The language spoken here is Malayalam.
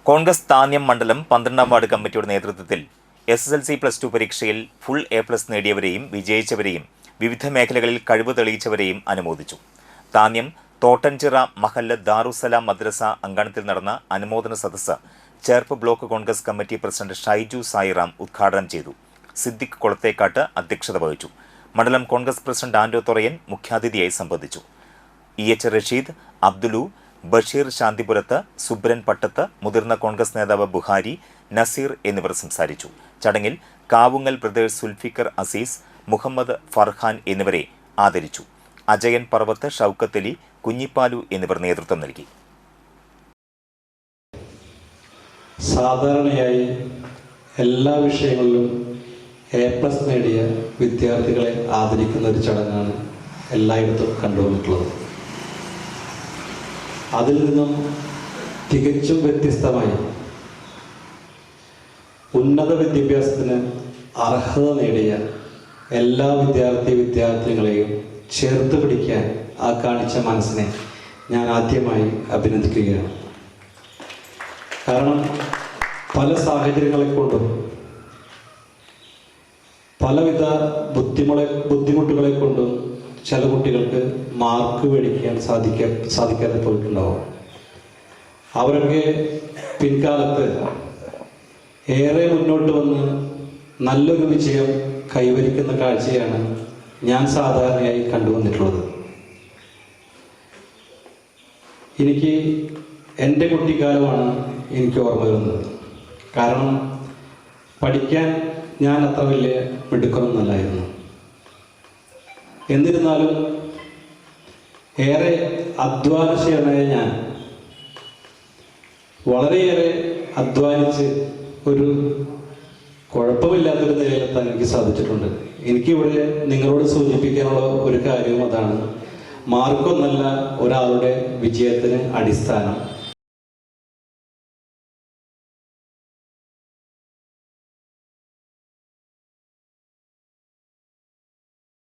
കോൺഗ്രസ് താന്യം മണ്ഡലം 12ാം വാർഡ് കമ്മിറ്റിയുടെ നേതൃത്വത്തിൽ SSLC+2 പരീക്ഷയിൽ ഫുൾ A+ നേടിയവരെയും വിജയിച്ചവരെയും വിവിധ മേഖലകളിൽ കഴിവ് തെളിയിച്ചവരെയും അനുമോദിച്ചു. താന്യം തോട്ടൻചിറ മഹല്ല് ദാറുസലാം മദ്രസ അങ്കണത്തിൽ നടന്ന അനുമോദന സദസ്സ് Cherpu block Congress committee president Shaiju Sairam ഉദ്ഘാടനം ചെയ്തു. സിദ്ദിഖ് കൊളത്തേക്കാട്ട് അധ്യക്ഷത വഹിച്ചു. മണ്ഡലം കോൺഗ്രസ് പ്രസിഡന്റ് ആൻഡോ തൊറയൻ മുഖ്യാതിഥിയായി സംബന്ധിച്ചു. EH റഷീദ്, അബ്ദുലു, ബഷീർ ശാന്തിപുരത്ത്, സുബ്രൻ പട്ടത്ത്, മുതിർന്ന കോൺഗ്രസ് നേതാവ് ബുഹാരി, നസീർ എന്നിവർ സംസാരിച്ചു. ചടങ്ങിൽ കാവുങ്ങൽ ബ്രദേഴ്സ് സുൽഫിക്കർ അസീസ്, മുഹമ്മദ് ഫർഹാൻ എന്നിവരെ ആദരിച്ചു. അജയൻ പർവത്ത്, ഷൗക്കത്ത് അലി, കുഞ്ഞിപ്പാലു എന്നിവർ നേതൃത്വം നൽകി. സാധാരണയായി എല്ലാ വിഷയങ്ങളിലും A+ നേടിയ വിദ്യാർത്ഥികളെ ആദരിക്കുന്ന ഒരു ചടങ്ങാണ് എല്ലായിടത്തും കണ്ടുവന്നിട്ടുള്ളത്. അതിൽ നിന്നും തികച്ചും വ്യത്യസ്തമായി ഉന്നത വിദ്യാഭ്യാസത്തിന് അർഹത നേടിയ എല്ലാ വിദ്യാർത്ഥിനികളെയും ചേർത്ത് പിടിക്കാൻ ആ കാണിച്ച മനസ്സിനെ ഞാൻ ആദ്യമായി അഭിനന്ദിക്കുകയാണ്. കാരണം പല സാഹചര്യങ്ങളെ കൊണ്ടും പലവിധ ബുദ്ധിമുട്ടുകളെ കൊണ്ടും ചില കുട്ടികൾക്ക് മാർക്ക് മേടിക്കാൻ സാധിക്കാതെ പോയിട്ടുണ്ടാവും. അവരൊക്കെ പിൻകാലത്ത് ഏറെ മുന്നോട്ട് വന്ന് നല്ലൊരു വിജയം കൈവരിക്കുന്ന കാഴ്ചയാണ് ഞാൻ സാധാരണയായി കണ്ടുവന്നിട്ടുള്ളത്. എനിക്ക് എൻ്റെ കുട്ടിക്കാലമാണ് എനിക്ക് ഓർമ്മ വരുന്നത്. കാരണം പഠിക്കാൻ ഞാൻ അത്ര വലിയ മിടുക്കമൊന്നുമല്ലായിരുന്നു. എന്നിരുന്നാലും ഏറെ അധ്വാനശീലനായ ഞാൻ വളരെയേറെ അധ്വാനിച്ച് ഒരു കുഴപ്പമില്ലാത്തൊരു നിലയിലെത്താൻ എനിക്ക് സാധിച്ചിട്ടുണ്ട്. എനിക്കിവിടെ നിങ്ങളോട് സൂചിപ്പിക്കാനുള്ള ഒരു കാര്യവും അതാണ്, മാർക്കൊന്നല്ല ഒരാളുടെ വിജയത്തിന് അടിസ്ഥാനം.